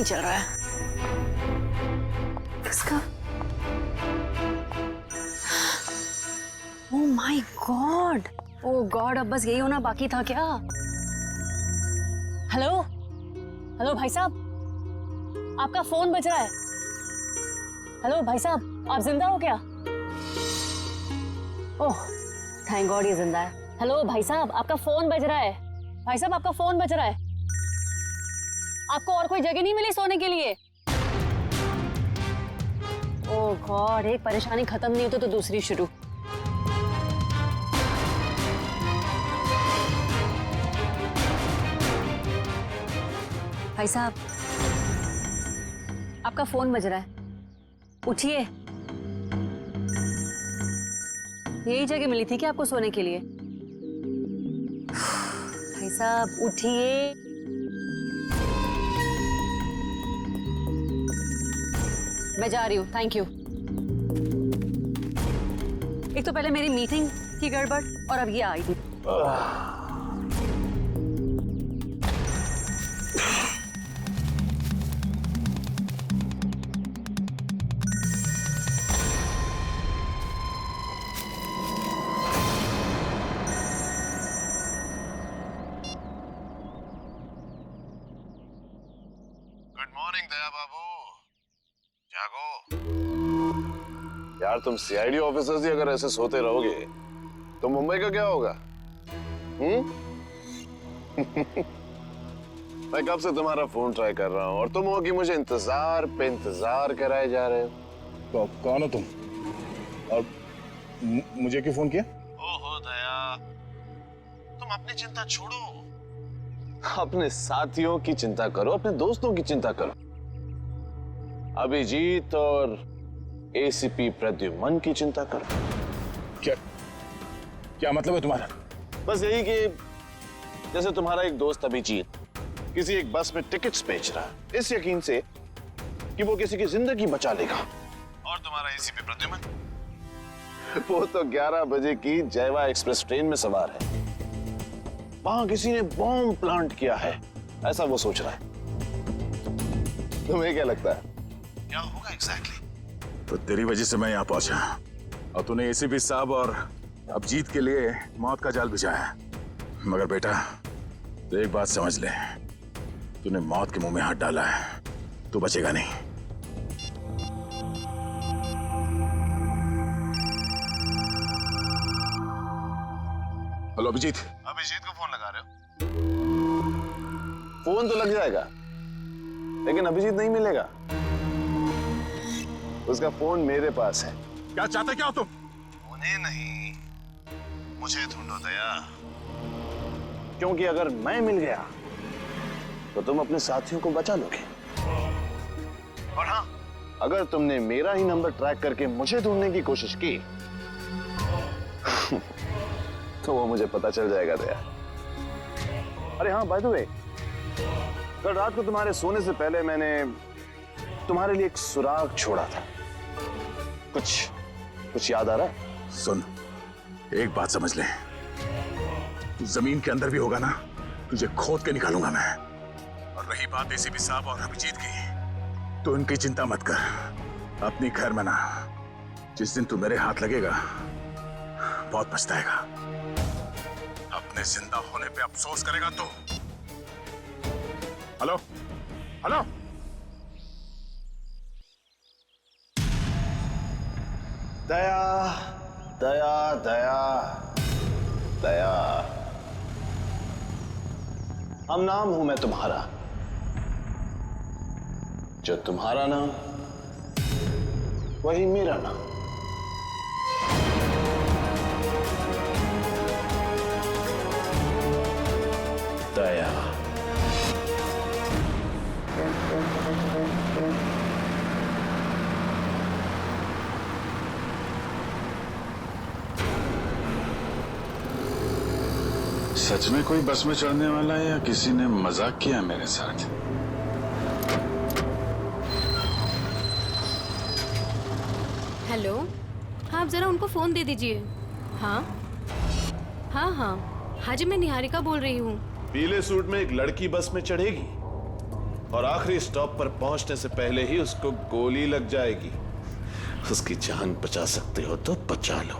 नहीं चल रहा है। किसका? Oh my God, oh God, अब बस यही होना बाकी था क्या? हेलो हेलो भाई साहब, आपका फोन बज रहा है। हेलो भाई साहब, आप जिंदा हो क्या? ओह थैंक गॉड ये जिंदा है। हेलो भाई साहब, आपका फोन बज रहा है। भाई साहब आपका फोन बज रहा है। आपको और कोई जगह नहीं मिली सोने के लिए? ओह गॉड, एक परेशानी खत्म नहीं होती तो दूसरी शुरू। भाई साहब आपका फोन बज रहा है, उठिए। यही जगह मिली थी क्या आपको सोने के लिए? भाई साहब उठिए। मैं जा रही हूँ, थैंक यू। एक तो पहले मेरी मीटिंग की गड़बड़ और अब ये आई थी। गुड मॉर्निंग दया बाबू, जागो। यार तुम सीआईडी ऑफिसर्स ही अगर ऐसे सोते रहोगे तो मुंबई का क्या होगा? मैं कब से तुम्हारा फोन ट्राई कर रहा हूँ और तुम हो कि मुझे इंतजार पे इंतजार कराए जा रहे हो। तो कौन हो तुम और मुझे क्यों फोन किया? ओहो दया, तुम अपनी चिंता छोड़ो, अपने साथियों की चिंता करो, अपने दोस्तों की चिंता करो। अभिजीत और एसीपी प्रद्युमन की चिंता करो। क्या क्या मतलब है तुम्हारा? बस यही कि जैसे तुम्हारा एक दोस्त अभिजीत किसी एक बस में टिकट्स बेच रहा है इस यकीन से कि वो किसी की जिंदगी बचा लेगा, और तुम्हारा एसीपी प्रद्युमन वो तो 11 बजे की जयवा एक्सप्रेस ट्रेन में सवार है, वहां किसी ने बॉम्ब प्लांट किया है ऐसा वो सोच रहा है। तुम्हें क्या लगता है क्या होगा एग्जैक्टली? तो तेरी वजह से मैं यहाँ पहुंचा और तूने एसीपी साहब और अभिजीत के लिए मौत का जाल बिछाया। मगर बेटा तो एक बात समझ ले, तूने मौत के मुंह में हाथ डाला है, तू बचेगा नहीं। हेलो अभिजीत। अभिजीत को फोन लगा रहे हो? फोन तो लग जाएगा लेकिन अभिजीत नहीं मिलेगा, उसका फोन मेरे पास है। क्या चाहते क्या हो तुम? उन्हें नहीं, मुझे ढूंढो दया, क्योंकि अगर मैं मिल गया तो तुम अपने साथियों को बचा लोगे, और हाँ अगर तुमने मेरा ही नंबर ट्रैक करके मुझे ढूंढने की कोशिश की तो वो मुझे पता चल जाएगा दया। अरे हाँ बाय द वे, कल रात को तुम्हारे सोने से पहले मैंने तुम्हारे लिए एक सुराग छोड़ा था, कुछ याद आ रहा है? सुन, एक बात समझ ले, तू जमीन के अंदर भी होगा ना, तुझे खोद के निकालूंगा मैं। और रही बात एसीपी साहब और अभिजीत की, तो उनकी चिंता मत कर, अपनी खैर मना। जिस दिन तू मेरे हाथ लगेगा बहुत पछताएगा, अपने जिंदा होने पे अफसोस करेगा तू। हेलो हेलो, दया दया दया दया, हम नाम हूं मैं तुम्हारा, जो तुम्हारा नाम वही मेरा नाम। दया। सच में कोई बस में चढ़ने वाला है या किसी ने मजाक किया मेरे साथ? हेलो, हाँ आप जरा उनको फोन दे दीजिए। हाँ हाँ हाँ हाँ जी, मैं निहारिका बोल रही हूँ। पीले सूट में एक लड़की बस में चढ़ेगी और आखिरी स्टॉप पर पहुंचने से पहले ही उसको गोली लग जाएगी। उसकी जान बचा सकते हो तो बचा लो।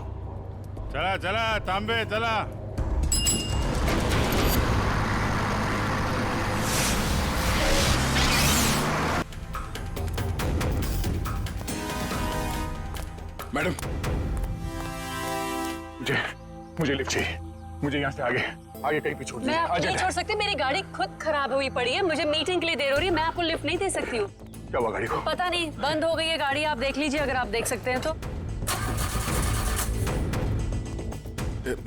चला चला तांबे चला। मैडम, मुझे लिफ्ट चाहिए। मुझे यहाँ से आगे कहीं भी छोड़ मैं दीजिए। आपको नहीं छोड़ सकती, मेरी गाड़ी खुद खराब हुई पड़ी है, मुझे मीटिंग के लिए देर हो रही है, मैं आपको लिफ्ट नहीं दे सकती हूँ। क्या हुआ गाड़ी को? पता नहीं, बंद हो गई है गाड़ी, आप देख लीजिए अगर आप देख सकते हैं तो।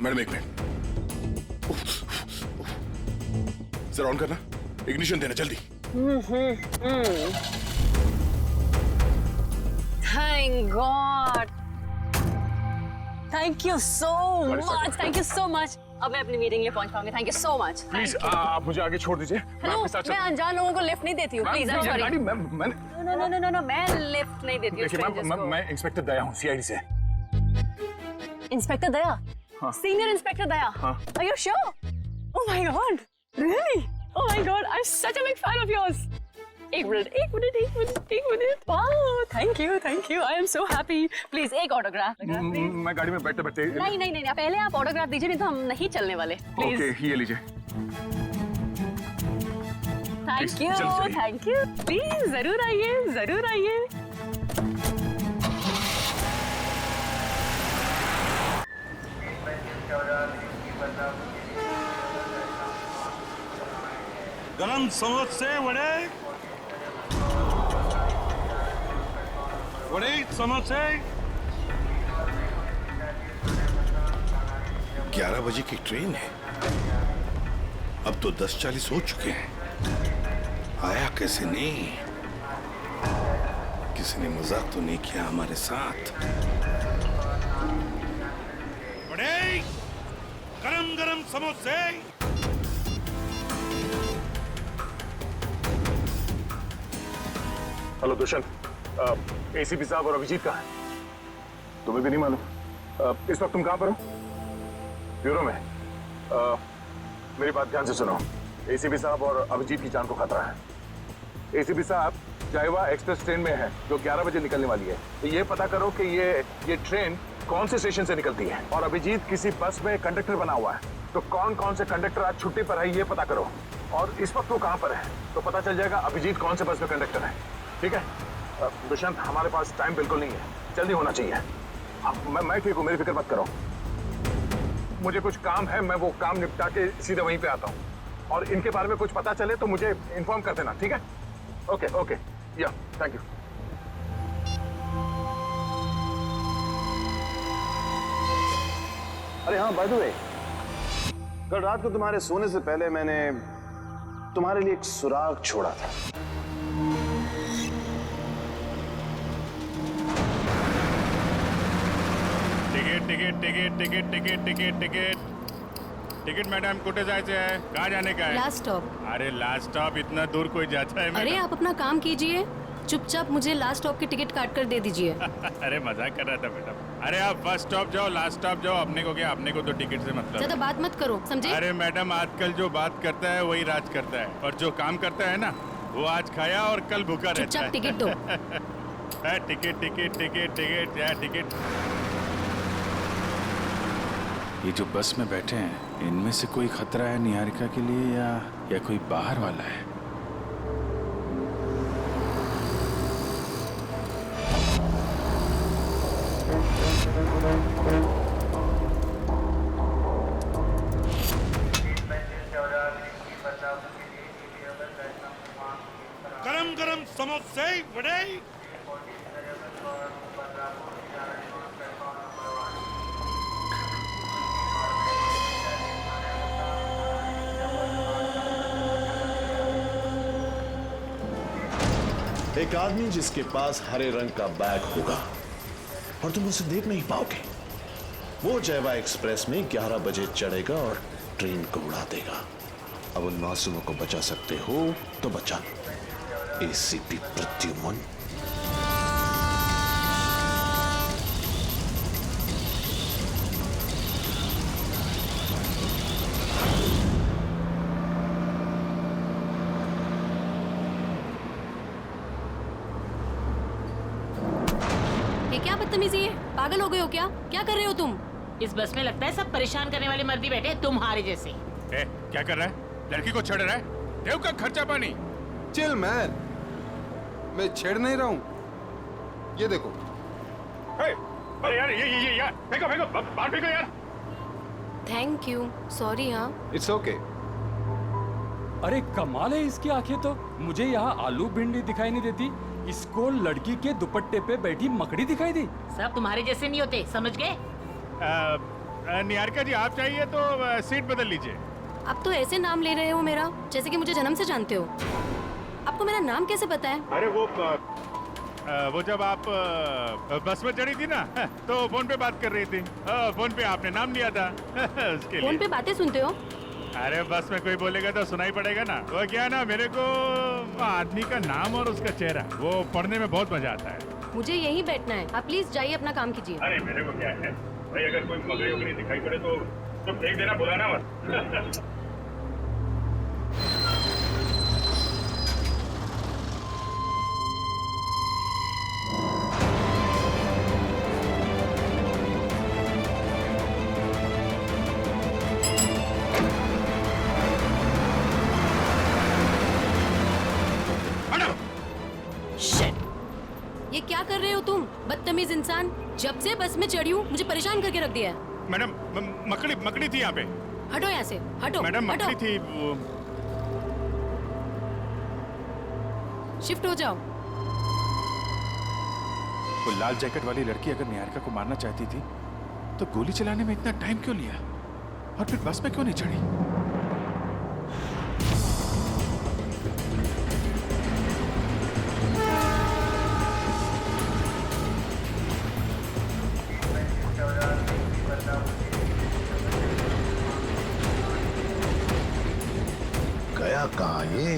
मैडम एक मिनट, जरा ऑन करना, इग्निशन देना जल्दी। Thank God, thank you so much, thank you so much. अब मैं अपनी मीटिंग के लिए पहुंच पाऊंगी। Thank you so much. Please आप मुझे आगे छोड़ दीजिए। हेलो, मैं अनजान लोगों को लिफ्ट नहीं देती हूँ, प्लीज। गाड़ी मैं नो, मैं लिफ्ट नहीं देती हूँ strangers को। मैं इंस्पेक्टर दया हूँ, सीआईडी से। इंस्पेक्टर दया? हाँ। सीनियर इंस्पेक्टर दया? हाँ। Are you sure? Oh my God, really? Oh my God, I'm such a big fan of yours. एक minute. Wow, thank you. I am so happy. Please एक autograph. मैं गाड़ी में बैठते बैठते। नहीं, पहले आप ऑटोग्राफ दीजिए, नहीं तो हम नहीं चलने वाले। प्लीज। ओके, ये लीजिए। Thank you. प्लीज जरूर आइए। गरम समोसे वड़े समोसे। 11 बजे की ट्रेन है, अब तो 10:40 हो चुके हैं। आया कैसे नहीं? किसी ने मजाक तो नहीं किया हमारे साथ? वड़े गरम समोसे। हेलो दुष्यंत, एसीपी साहब और अभिजीत कहाँ हैं? तुम्हें भी नहीं मालूम? इस वक्त तुम कहाँ पर हो? ब्यूरो में। मेरी बात ध्यान से सुनो। एसीपी साहब और अभिजीत की जान को खतरा है। एसीपी साहब जायवा एक्सप्रेस ट्रेन में है जो 11 बजे निकलने वाली है। तो ये पता करो कि ये ट्रेन कौन से स्टेशन से निकलती है। और अभिजीत किसी बस में कंडक्टर बना हुआ है, तो कौन से कंडक्टर आज छुट्टी पर है ये पता करो। और इस वक्त वो कहाँ पर है तो पता चल जाएगा अभिजीत कौन से बस में कंडक्टर है। ठीक है दुष्यंत, हमारे पास टाइम बिल्कुल नहीं है, जल्दी होना चाहिए। मैं ठीक हूँ, मेरी फिक्र मत करो। मुझे कुछ काम है, मैं वो काम निपटा के सीधे वहीं पे आता हूँ। और इनके बारे में कुछ पता चले तो मुझे इन्फॉर्म कर देना, ठीक है? ओके, या थैंक यू। अरे हाँ, बाय द वे, कल रात को तुम्हारे सोने से पहले मैंने तुम्हारे लिए एक सुराग छोड़ा था। टिकट मैडम, कुठे जायचे आहे? कहाँ जाने का है? Last stop. अरे लास्ट स्टॉप इतना दूर कोई जाता है? अरे आप अपना काम कीजिए, चुपचाप मुझे लास्ट स्टॉप की टिकट काट कर दे दीजिए। अरे मजाक कर रहा था मैडम। अरे आप फर्स्ट स्टॉप जाओ, लास्ट स्टॉप जाओ, अपने को क्या? अपने को तो टिकट से मतलब। ज्यादा बात मत करो, समझे? अरे मैडम, आजकल जो बात करता है वही राज करता है, और जो काम करता है ना वो आज खाया और कल भूखा रहता है। चुपचाप टिकट दो। टिकट। ये जो बस में बैठे हैं, इनमें से कोई खतरा है निहारिका के लिए या कोई बाहर वाला है? गरम समोसे वड़े। एक आदमी जिसके पास हरे रंग का बैग होगा और तुम उसे देख नहीं पाओगे, वो जयवा एक्सप्रेस में 11 बजे चढ़ेगा और ट्रेन को उड़ा देगा। अब उन मासूमों को बचा सकते हो तो बचा लो। एसीपी प्रद्युमन। क्या बदतमीजी है? पागल हो गए हो क्या? क्या कर रहे हो तुम? इस बस में लगता है सब परेशान करने वाले मर्दी बैठे हैं, तुम्हारे जैसे। क्या कर रहा है? लड़की को छेड़ रहा है? देव का खर्चा पानी। चिल मैन, मैं छेड़ नहीं रहा हूँ। ये देखो। अरे यार ये यार फेंको फेंको बाहर फेंको यार। Thank you, sorry. हाँ इट्स ओके। अरे कमाल है इसकी आंखें तो। मुझे यहाँ आलू भिंडी दिखाई नहीं देती, इसको लड़की के दुपट्टे पे बैठी मकड़ी दिखाई दी। सब तुम्हारे जैसे नहीं होते, समझ गए? निहारिका जी आप चाहिए तो सीट बदल लीजिए। आप तो ऐसे नाम ले रहे हो मेरा जैसे कि मुझे जन्म से जानते हो। आपको मेरा नाम कैसे पता है? अरे वो जब आप बस में चढ़ी थी ना तो फोन पे बात कर रही थी। फोन पे आपने नाम लिया था उसके लिए। फोन पे बातें सुनते हो? अरे बस में कोई बोलेगा तो सुनाई पड़ेगा ना। वो क्या ना, मेरे को आदमी का नाम और उसका चेहरा वो पढ़ने में बहुत मजा आता है। मुझे यहीं बैठना है, आप प्लीज जाइए अपना काम कीजिए। अरे मेरे को क्या है भाई, अगर कोई मकड़ी वकड़ी दिखाई पड़े तो फेंक देना, बुलाना मत। ये क्या कर रहे हो तुम, बदतमीज इंसान? जब से बस में चढ़ी हूँ मुझे परेशान करके रख दिया है। मैडम मकड़ी थी यहाँ पे। हटो यहाँ से, हटो। मैडम हटो। मकड़ी थी वो। शिफ्ट हो जाओ। वो लाल जैकेट वाली लड़की अगर निहारिका को मारना चाहती थी तो गोली चलाने में इतना टाइम क्यों लिया, और फिर बस में क्यों नहीं चढ़ी? गया कहाँ ये?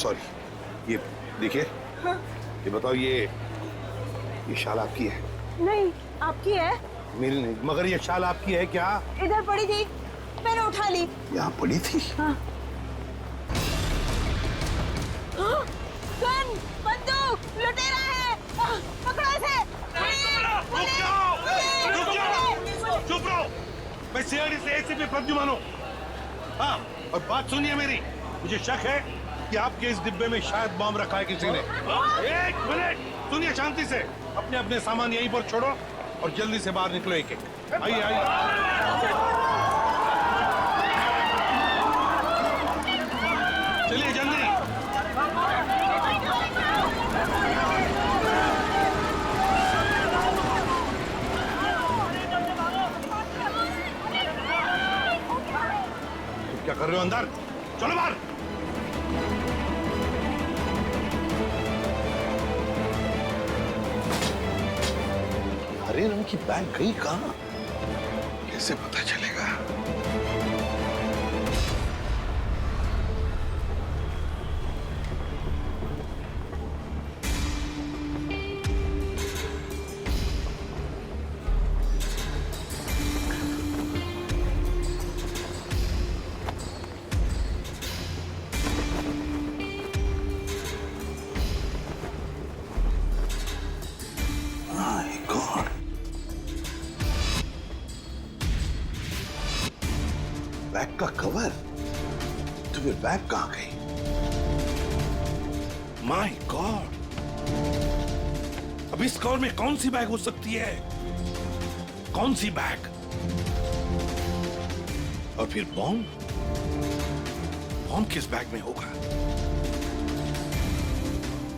सॉरी, ये देखिए। ये बताओ, ये शाल आपकी है? नहीं, आपकी है। मेरी नहीं, मगर ये शाल आपकी है क्या? इधर पड़ी थी, मैंने उठा ली। यहाँ पड़ी थी? हाँ। गन, बंदूक, लुटेरा है। पकड़ो इसे। चुप रहो। मैं सीआईडी से एसीपी प्रद्युमन हूँ। हाँ, और बात सुनिए मेरी। मुझे शक है कि आपके इस डिब्बे में शायद बम रखा है किसी ने। एक मिनट सुनिए शांति से। अपने अपने सामान यहीं पर छोड़ो और जल्दी से बाहर निकलो। एक एक आइए आइए। चलिए जल्दी। तुम क्या कर रहे हो अंदर? चलो बाहर। हरे रंग की बैग गई कहाँ? कैसे पता चलेगा? बैग का कवर? तो फिर बैग कहाँ गई? माय गॉड, अब इस कवर में कौन सी बैग हो सकती है? कौन सी बैग? और फिर बॉम्ब? बॉम्ब किस बैग में होगा?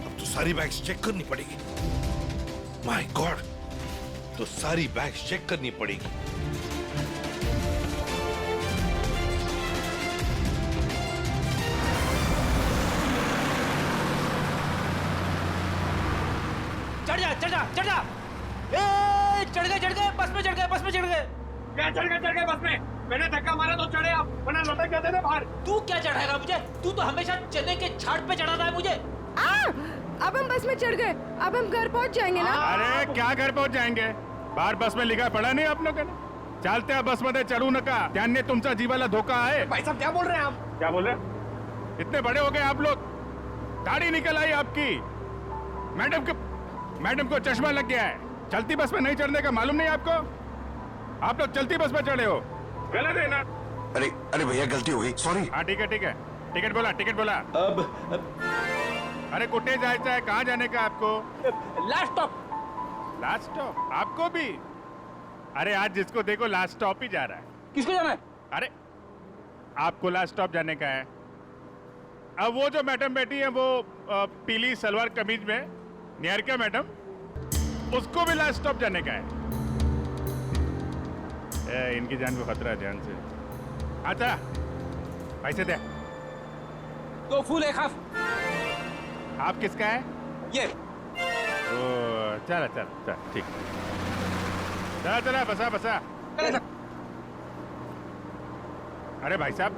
अब तो सारी बैग्स चेक करनी पड़ेगी। माय गॉड, तो सारी बैग चेक करनी पड़ेगी। चढ़ जा चढ़ जा चढ़ जा। ए चढ़ गए बस में चढ़ गए बस में चढ़ गए। क्या चढ़ गए बस में? मैंने धक्का मारा तो चढ़े आप, वरना लटक जाते थे बाहर। तू क्या चढ़ाएगा मुझे? तू तो हमेशा चने के छाट पे चढ़ाता है मुझे। अब हम बस में चढ़ गए, अब हम घर पहुंच जाएंगे ना। अरे क्या घर पहुंच जाएंगे? बाहर बस में लिखा पड़ा नहीं आप लोगों ने? चालत्या बस मध्ये चढू नका, त्यांनी तुमचा जीवाला धोका है। भाई साहब क्या बोल रहे हैं आप? क्या बोल रहे? इतने बड़े हो गए आप लोग, दाढ़ी निकल आई आपकी। मैडम को चश्मा लग गया है। चलती बस में नहीं चढ़ने का मालूम नहीं आपको? आप लोग चलती बस में चढ़े हो, गलत है ना? अरे भैया गलती हो गई, सॉरी। हाँ ठीक है टिकट बोला। अब अरे कुठे जायचं है? कहाँ जाने का आपको? लास्ट स्टॉप आपको भी? अरे आज जिसको देखो लास्ट स्टॉप ही जा रहा है। किसको जाना है? अरे आपको लास्ट स्टॉप जाने का है। अब वो जो मैडम बैठी है वो पीली सलवार कमीज में, निहारिका मैडम, उसको भी लास्ट स्टॉप जाने का है। इनकी जान को खतरा है, ध्यान से। अच्छा पैसे दे। 2 फूल 1 हाफ। आप किसका है? ये चला ठीक। चला बसा। अरे भाई साहब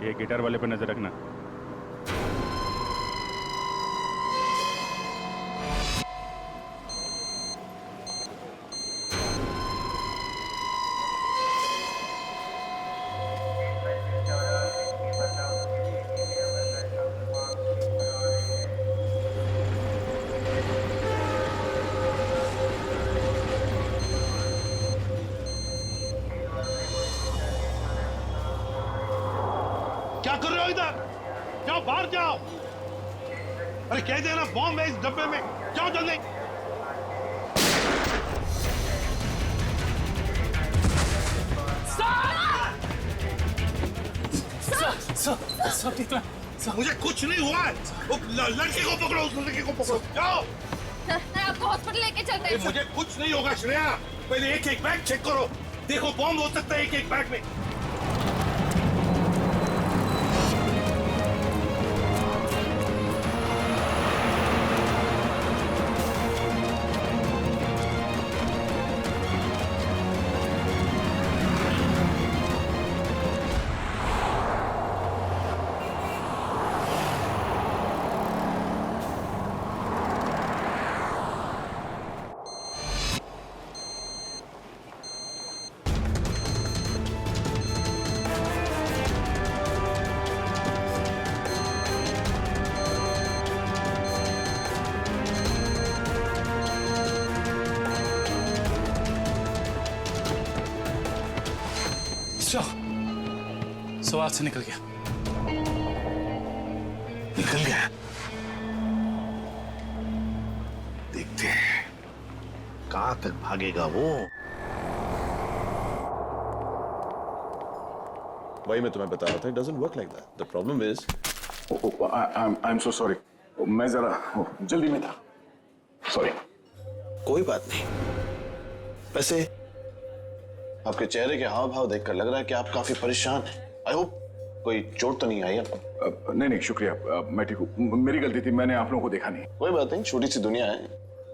ये गिटार वाले पे नजर रखना। क्या कर रहे हो इधर? जाओ बाहर जाओ। अरे कह देना बॉम्ब है इस डब्बे में, जाओ जल्दी। सब ठीक है। मुझे कुछ नहीं हुआ है। वो लड़के को पकड़ो, उस लड़के को पकड़ो, जाओ। आपको हॉस्पिटल लेके चलते हैं। मुझे कुछ नहीं होगा श्रेया, पहले एक बैग चेक करो। देखो बॉम्ब हो सकता है एक बैग में। सवाल से निकल गया। देखते हैं कहां तक भागेगा वो। वही मैं तुम्हें बता रहा था, it doesn't work like that. The problem is I'm so sorry. मैं जरा जल्दी में था, सॉरी। कोई बात नहीं। वैसे आपके चेहरे के हाव भाव देखकर लग रहा है कि आप काफी परेशान हैं। आई होप कोई चोट तो नहीं आई आपको? नहीं शुक्रिया, मैं ठीक हूँ। मेरी गलती थी, मैंने आप लोगों को देखा नहीं। कोई बात नहीं, छोटी सी दुनिया है।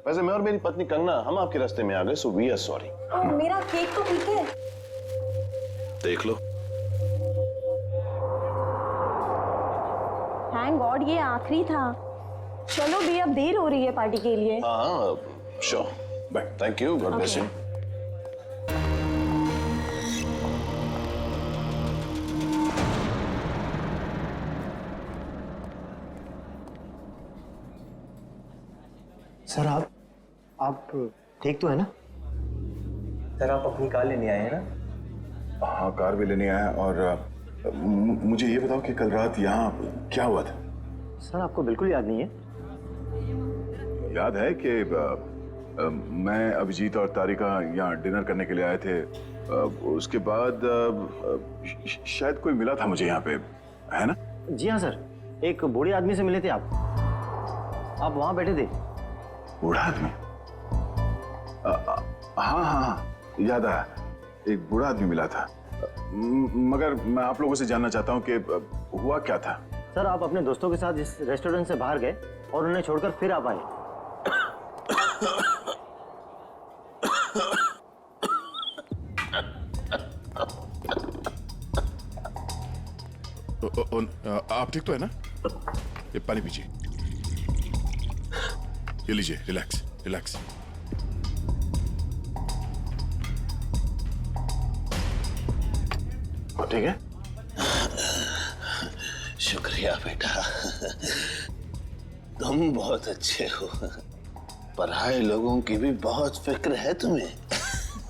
वैसे मैं और मेरी पत्नी कंगना हम आपके रास्ते में आ गए, सो वी आर सॉरी। मेरा केक तो ठीक है। देख लो। थैंक गॉड ये आखिरी था। चलो भी अब देर हो रही है पार्टी के लिए। हाँ sure, bye. Thank you, God bless you. Sir आप ठीक तो है ना? सर आप अपनी कार लेने आए हैं ना? हाँ कार भी लेने आया। और मुझे ये बताओ कि कल रात यहाँ क्या हुआ था? सर आपको बिल्कुल याद नहीं है? याद है कि मैं, अभिजीत और तारिका यहाँ डिनर करने के लिए आए थे। उसके बाद शायद कोई मिला था मुझे यहाँ पे, है ना? जी हाँ सर, एक बूढ़े आदमी से मिले थे आप वहाँ बैठे थे। बूढ़ा आदमी? हाँ हाँ हाँ, याद आया, एक बूढ़ा आदमी मिला था। मगर मैं आप लोगों से जानना चाहता हूँ कि हुआ क्या था। सर, आप अपने दोस्तों के साथ इस रेस्टोरेंट से बाहर गए और उन्हें छोड़कर फिर आप आए। आप ठीक तो है ना? ये पानी पीजिए, ये लीजिए, रिलैक्स रिलैक्स। ठीक है? शुक्रिया बेटा, तुम बहुत अच्छे हो। पराये लोगों की भी बहुत फिक्र है तुम्हें।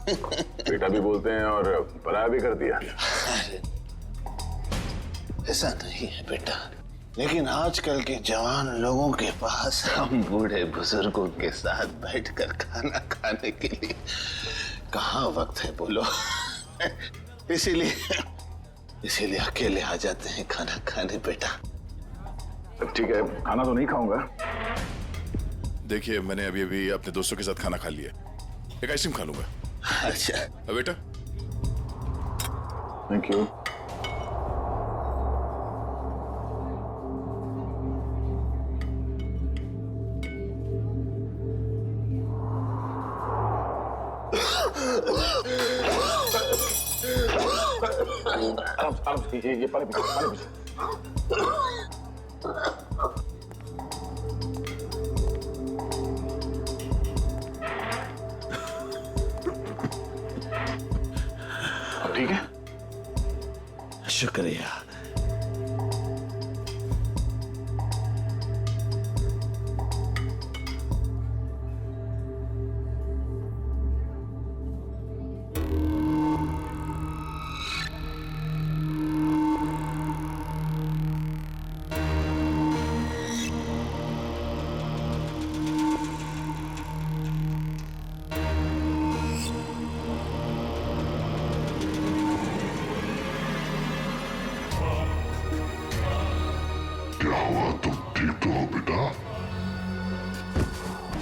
बेटा भी बोलते हैं और पराया भी कर दिया। अरे ऐसा नहीं है बेटा, लेकिन आजकल के जवान लोगों के पास हम बूढ़े बुजुर्गों के साथ बैठकर खाना खाने के लिए कहाँ वक्त है बोलो। इसीलिए अकेले आ जाते हैं खाना खाने बेटा। ठीक है, खाना तो नहीं खाऊंगा। देखिए, मैंने अभी अभी अपने दोस्तों के साथ खाना खा लिया, एक आइसक्रीम खा लूंगा। अच्छा बेटा। Thank you. आराम से कीजिए, ये पानी पीजिए, पानी पीजिए। ठीक है? शुक्रिया।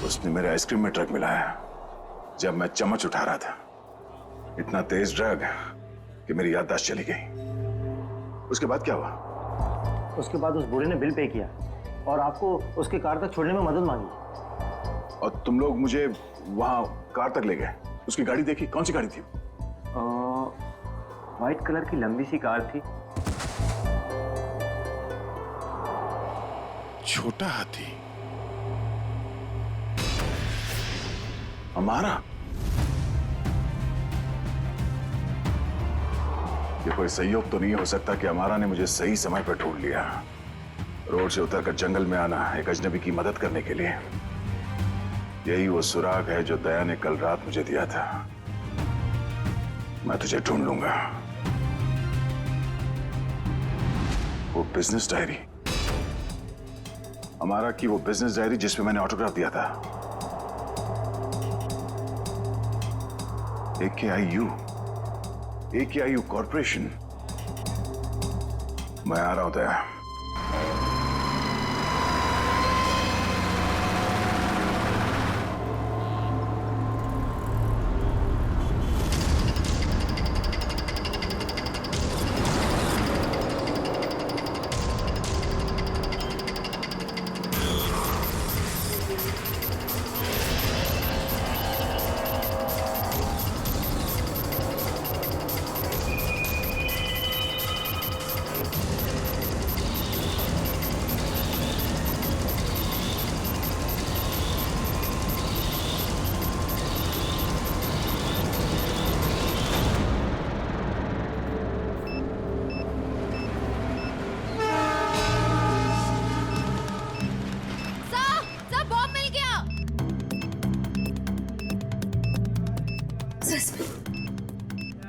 उसने मेरे आइसक्रीम में ड्रग मिलाया जब मैं चम्मच उठा रहा था। इतना तेज ड्रग कि मेरी याददाश्त चली गई। उसके बाद क्या हुआ? उसके बाद उस बूढ़े ने बिल पे किया और आपको उसके कार तक छोड़ने में मदद मांगी। और तुम लोग मुझे वहां कार तक ले गए। उसकी गाड़ी देखी? कौन सी गाड़ी थी? व्हाइट कलर की लंबी सी कार थी। छोटा हाथी? हमारा? ये कोई संयोग तो नहीं हो सकता कि हमारा ने मुझे सही समय पर ढूंढ लिया, रोड से उतरकर जंगल में आना एक अजनबी की मदद करने के लिए। यही वो सुराग है जो दया ने कल रात मुझे दिया था। मैं तुझे ढूंढ लूंगा। वो बिजनेस डायरी, हमारा की वो बिजनेस डायरी जिसमें मैंने ऑटोग्राफ दिया था। AKIU corporation. मैं आ रहा हूं दया।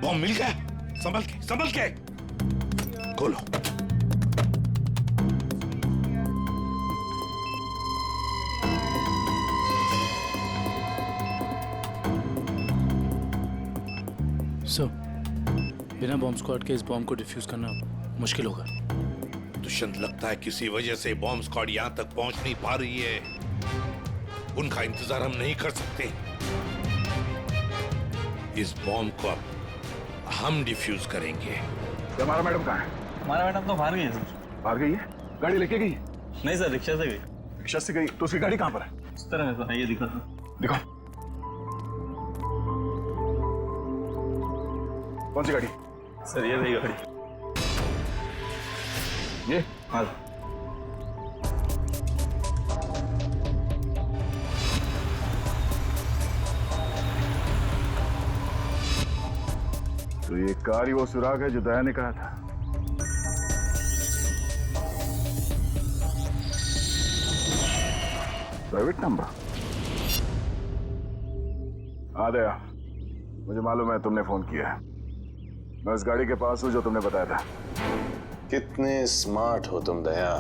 बॉम्ब मिल गया। संभल के खोलो। सर, बिना बॉम्ब स्क्वाड के इस बॉम्ब को डिफ्यूज करना मुश्किल होगा। दुष्यंत, लगता है किसी वजह से बॉम्ब स्क्वाड यहाँ तक पहुंच नहीं पा रही है। उनका इंतजार हम नहीं कर सकते। इस बॉम्ब को अब हम डिफ्यूज करेंगे। हमारा मैडम कहाँ है? हमारा मैडम तो बाहर गई है सर। बाहर गई है? गाड़ी लेके गई? नहीं सर, रिक्शा से गई। रिक्शा से गई? तो उसकी गाड़ी कहाँ पर है? इस तरह में तो है, ये दिखा सर। दिखाओ। कौन सी गाड़ी? सर ये रही गाड़ी। ये? हाँ। तो ये कार ही वो सुराग है जो दया ने कहा था। Private number. हाँ दया, मुझे मालूम है तुमने फोन किया है। मैं उस गाड़ी के पास हूं जो तुमने बताया था। कितने स्मार्ट हो तुम दया,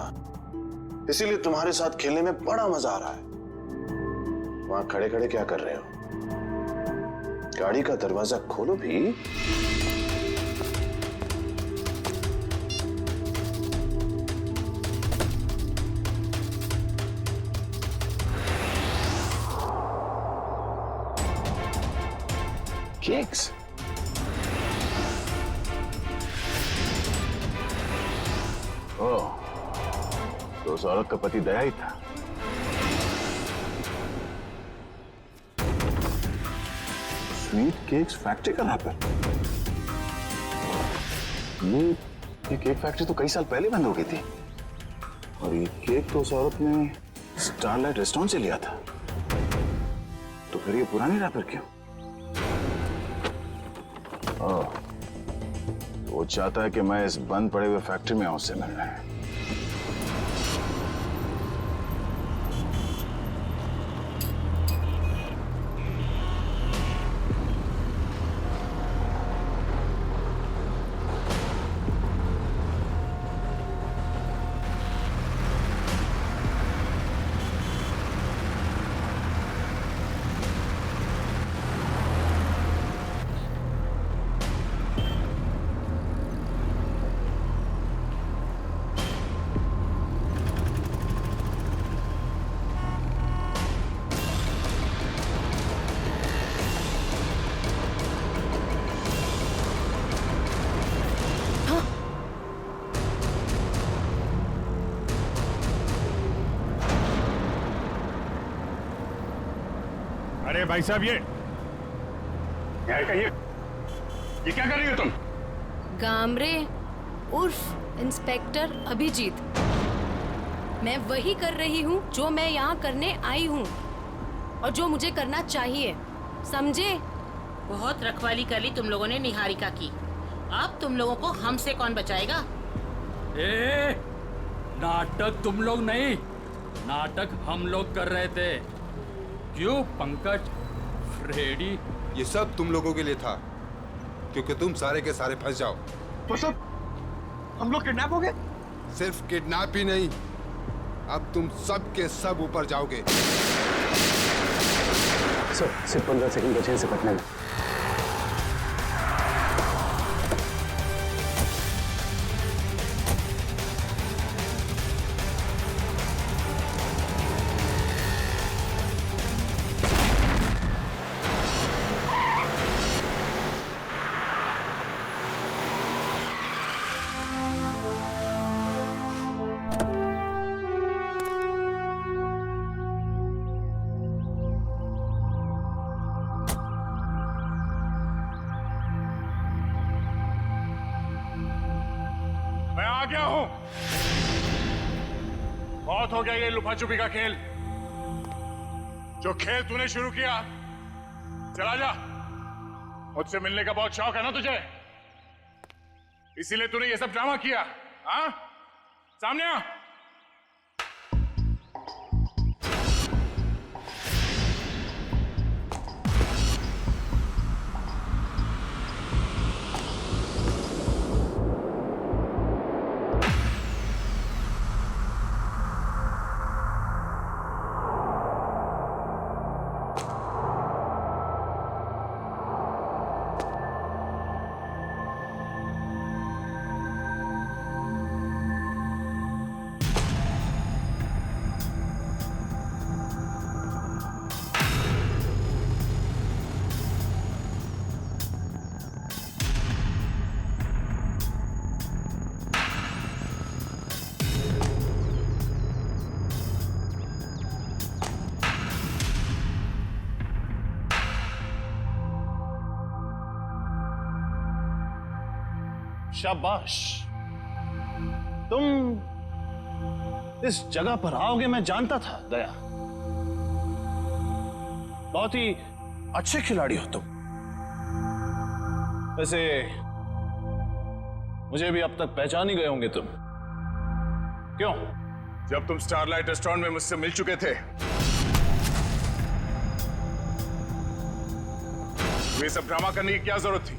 इसीलिए तुम्हारे साथ खेलने में बड़ा मजा आ रहा है। वहां खड़े खड़े क्या कर रहे हो? गाड़ी का दरवाजा खोलो भी। केक्स। ओह, तो उस औरत का पति दया ही था। स्वीट केक्स फैक्ट्री का रैपर। ये केक फैक्ट्री तो कई साल पहले बंद हो गई थी, और ये केक तो उस औरत ने स्टारलाइट रेस्टोरेंट से लिया था। तो फिर ये पुरानी रैपर क्यों? ओह, वो चाहता है कि मैं इस बंद पड़े हुए फैक्ट्री में आऊं उससे मिलने। अरे भाई साहब, ये क्या कर रही हो तुम? गामरे उर्फ इंस्पेक्टर अभिजीत, मैं वही कर रही हूँ जो मैं यहाँ करने आई हूँ और जो मुझे करना चाहिए, समझे? बहुत रखवाली कर ली तुम लोगों ने निहारिका की। अब तुम लोगों को हमसे कौन बचाएगा? ए, नाटक तुम लोग नहीं, नाटक हम लोग कर रहे थे। क्यों पंकज, फ्रेडी? ये सब तुम लोगों के लिए था, क्योंकि तुम सारे के सारे फंस जाओ। तो सब हम लोग किडनैप हो गए? सिर्फ किडनैप ही नहीं, अब तुम सब के सब ऊपर जाओगे। सर सिर्फ 15 सेकंड बचे से पटना में। मैं आ गया हूं। बहुत हो गया ये लुका छुपी का खेल। जो खेल तूने शुरू किया, चला जा। मुझसे मिलने का बहुत शौक है ना तुझे, इसीलिए तूने ये सब ड्रामा किया। हाँ, सामने आ। शाबाश। तुम इस जगह पर आओगे मैं जानता था दया। बहुत ही अच्छे खिलाड़ी हो तुम। वैसे मुझे भी अब तक पहचान ही गए होंगे तुम। क्यों? जब तुम स्टारलाइट रेस्टोरेंट में मुझसे मिल चुके थे, ये सब ड्रामा करने की क्या जरूरत थी?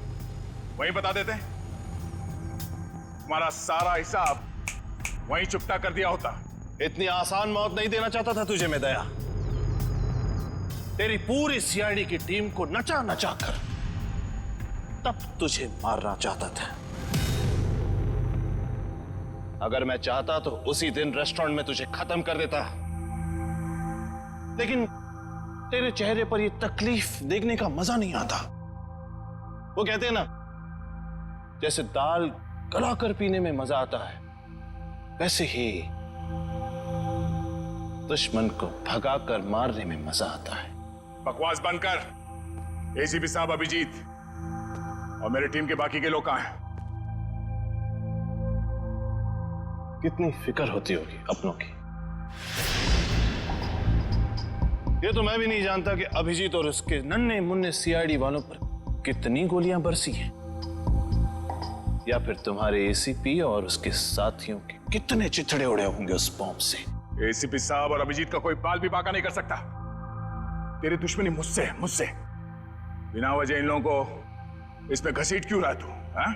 वहीं बता देते। तुम्हारा सारा हिसाब वहीं चुकता कर दिया होता। इतनी आसान मौत नहीं देना चाहता था तुझे मैं दया। तेरी पूरी सीआईडी की टीम को नचा नचा कर तब तुझे मारना चाहता था। अगर मैं चाहता तो उसी दिन रेस्टोरेंट में तुझे खत्म कर देता, लेकिन तेरे चेहरे पर यह तकलीफ देखने का मजा नहीं आता। वो कहते हैं ना, जैसे दाल गलाकर पीने में मजा आता है, वैसे ही दुश्मन को भगाकर मारने में मजा आता है। बकवास बंद कर। एसीपी साहब अभिजीत और मेरी टीम के बाकी के लोग कहां हैं? कितनी फिक्र होती होगी अपनों की। ये तो मैं भी नहीं जानता कि अभिजीत और उसके नन्हे मुन्ने सीआईडी वालों पर कितनी गोलियां बरसी हैं, या फिर तुम्हारे एसीपी और उसके साथियों के कितने चिथड़े उड़े होंगे उस बॉम्ब से। एसीपी साहब और अभिजीत का कोई बाल भी बाका नहीं कर सकता। तेरी दुश्मनी मुझसे मुझसे बिना वजह इन लोगों को इसमें घसीट क्यों रहा तू? हाँ?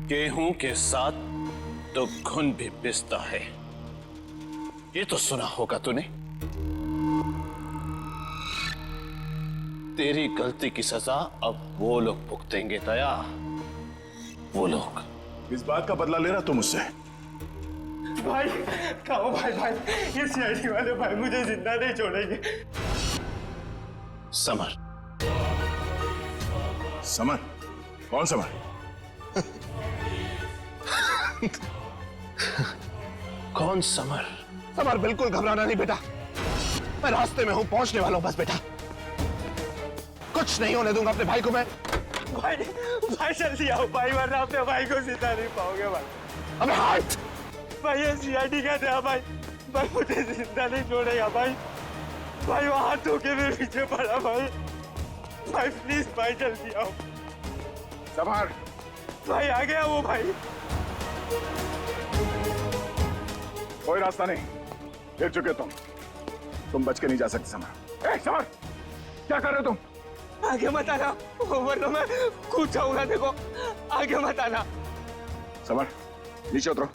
गेहूं के साथ तो घुन भी पिसता है, ये तो सुना होगा तूने। तेरी गलती की सजा अब वो लोग भुगतेंगे दया, वो लोग। इस बात का बदला ले रहा तू मुझसे? भाई कहो भाई, ये सीआईडी वाले भाई मुझे जिंदा नहीं छोड़ेंगे। समर। समर? कौन समर? कौन समर? समर बिल्कुल घबराना नहीं बेटा, मैं रास्ते में हूं, पहुंचने वाला हूं बस बेटा। कुछ नहीं होने दूंगा अपने भाई को मैं। भाई जल्दी आओ भाई, वरना अपने भाई को जिंदा नहीं पाओगे भाई। अबे हाथ! भाई ये सीआईडी का था भाई मुझे जिंदा नहीं छोड़ेगा भाई। भाई वो हाथ धो के मेरे पीछे पड़ा भाई प्लीज भाई जल्दी आओ। समर! भाई आ गया वो भाई। कोई रास्ता नहीं, गिर चुके तुम बच के नहीं जा सकते समर। समर, क्या कर रहे हो तुम? आगे मत आना, वरना मैं कूद जाऊंगा। देखो आगे मत आना। समर नीचे उतरो।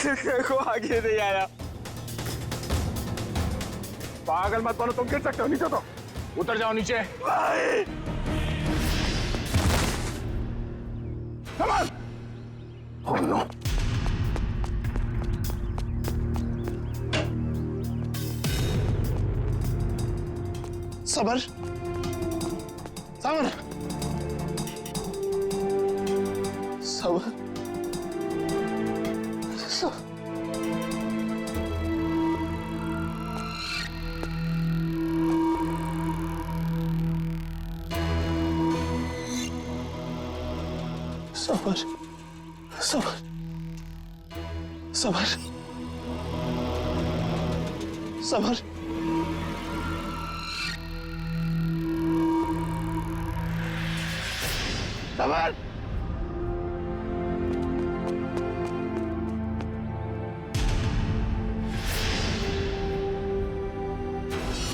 देखो आगे नहीं आया। पागल मत बनो, तुम गिर सकते हो। नीचे उतरो, उतर जाओ नीचे। भाई summer! Oh no! Summer! Summer! Summer! Summer! Summer! Summer! Summer! Summer!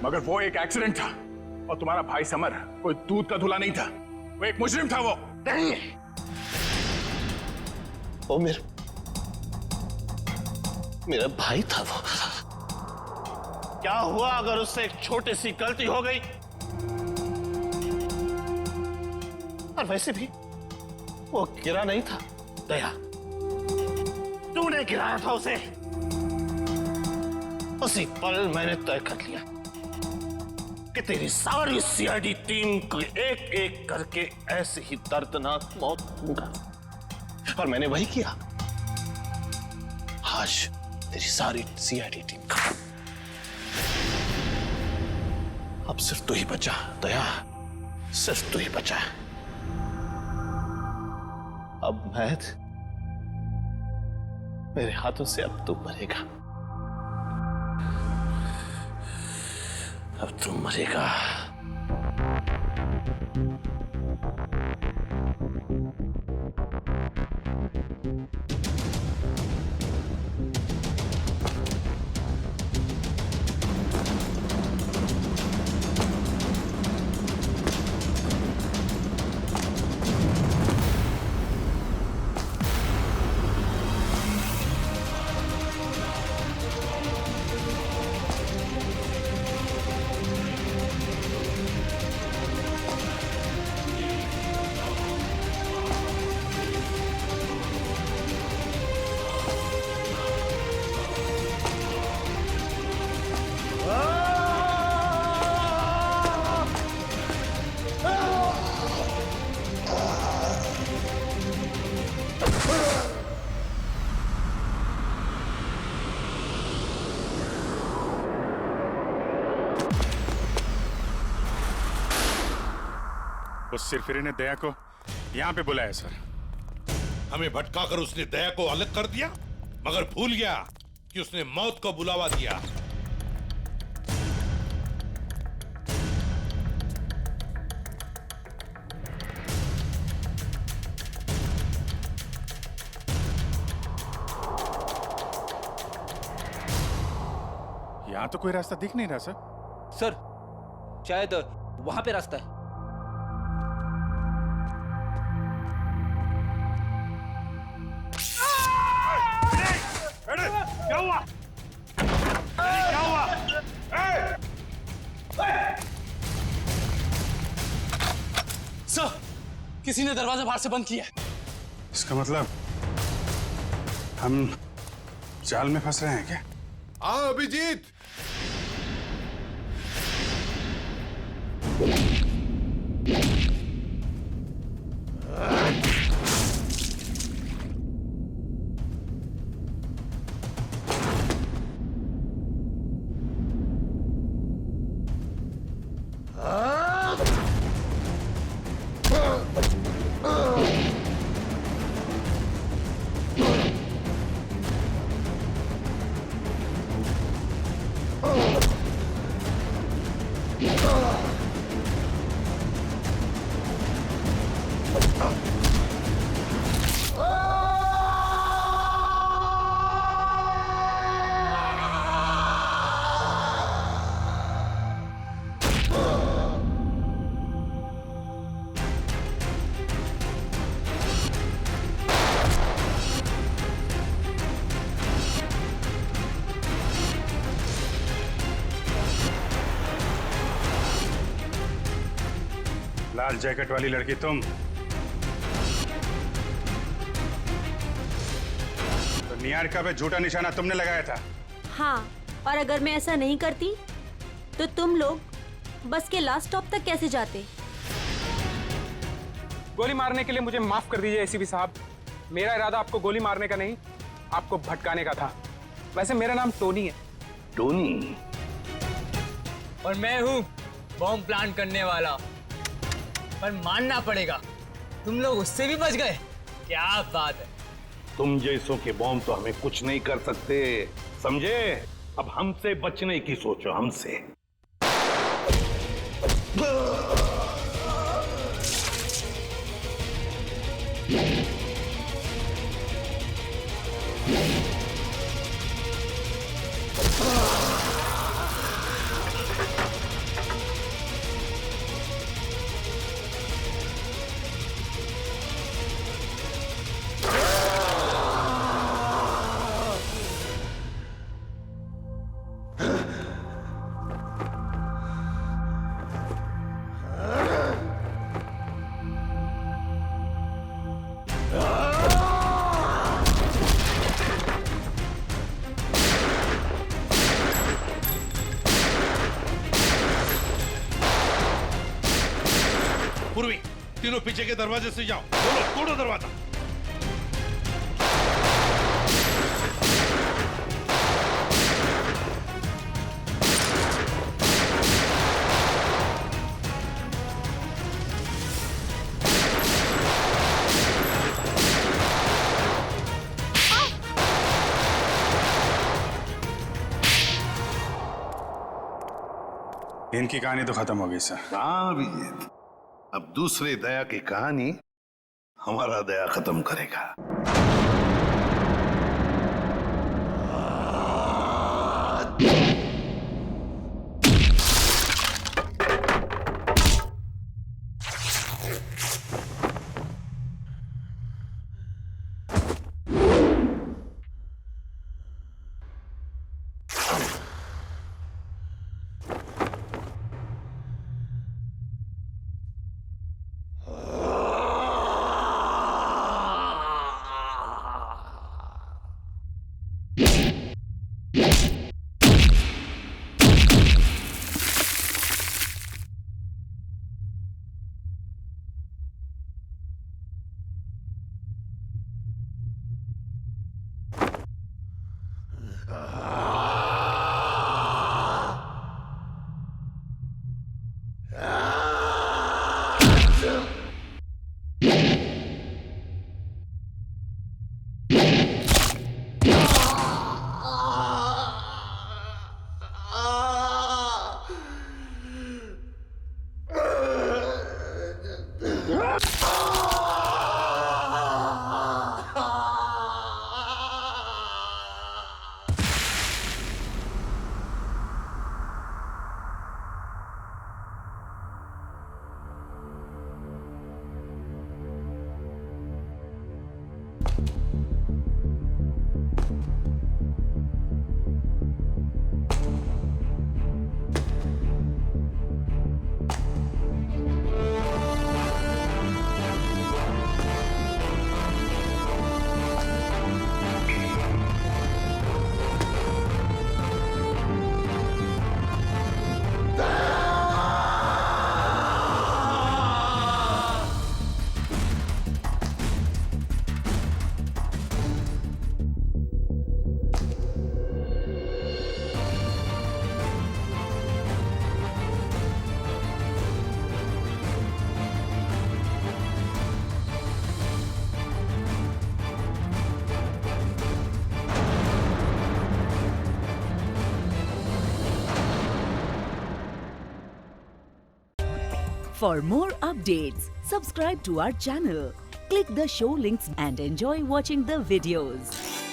मगर वो एक एक्सीडेंट था और तुम्हारा भाई समर कोई दूध का धुला नहीं था, वो एक मुजरिम था। वो नहीं, वो मेरा भाई था। वो क्या हुआ अगर उससे एक छोटी सी गलती हो गई? और वैसे भी वो गिरा नहीं था दया, तूने गिराया था उसे। उसी पल मैंने तय कर लिया कि तेरी सारी सीआईडी टीम को एक एक करके ऐसे ही दर्दनाक मौत दूंगा, और मैंने वही किया। आज तेरी सारी सीआईडी टीम खत्म। अब सिर्फ तू ही बचा दया। सिर्फ तू ही बचा है। अब महद, मेरे हाथों से अब तू मरेगा। अब तू मरेगा। उस सिरफिरे ने दया को यहाँ पे बुलाया सर। हमें भटकाकर उसने दया को अलग कर दिया, मगर भूल गया कि उसने मौत को बुलावा दिया। यहाँ तो कोई रास्ता दिख नहीं रहा सर। सर, शायद वहां पे रास्ता है। क्या हुआ? क्या हुआ? सर, किसी ने दरवाजा बाहर से बंद किया है। इसका मतलब हम जाल में फंस रहे हैं क्या? आओ अभिजीत। लाल जैकेट वाली लड़की तुम? तो निहारिका पे झूठा निशाना तुमने लगाया था? हाँ, और अगर मैं ऐसा नहीं करती तो तुम लोग बस के लास्ट स्टॉप तक कैसे जाते? गोली मारने के लिए मुझे माफ कर दीजिए एसीपी साहब। मेरा इरादा आपको गोली मारने का नहीं, आपको भटकाने का था। वैसे मेरा नाम टोनी है। टोनी? और मैं हूँ बॉम्ब प्लांट करने वाला। पर मानना पड़ेगा, तुम लोग उससे भी बच गए। क्या बात है। तुम जैसों के बॉम्ब तो हमें कुछ नहीं कर सकते, समझे? अब हमसे बचने की सोचो, हमसे। पूर्वी, तीनों पीछे के दरवाजे से जाओ। बोलो, तोड़ो दरवाजा। इनकी कहानी तो खत्म हो गई सर। हाँ अभिजीत, अब दूसरे दया की कहानी हमारा दया खत्म करेगा। For more updates, subscribe to our channel, click the show links and enjoy watching the videos.